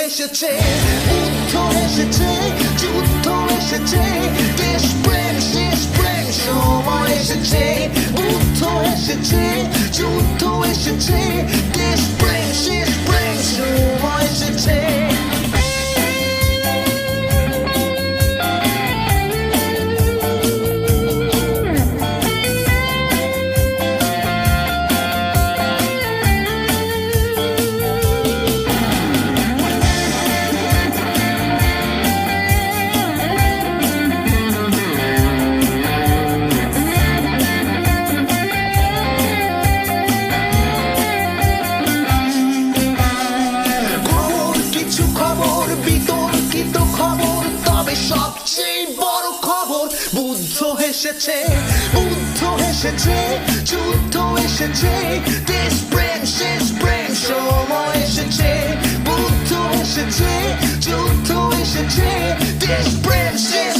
এসেছে, বুদ্ধ এসেছে, যুদ্ধ এসেছে, দেশ প্রেম শেষ প্রেম সময় এসেছে, বুদ্ধ এসেছে, যুদ্ধ এসেছে, দেশ প্রেম শেষ প্রেম সময় এসেছে। বিতর্কিত খবর, তবে সবচেয়ে বড় খবর বুদ্ধ এসেছে, বুদ্ধ এসেছে, যুদ্ধ এসেছে, দেশ প্রেম শেষ প্রেম সময় এসেছে, বুদ্ধ এসেছে, যুদ্ধ এসেছে, দেশ প্রেম শেষ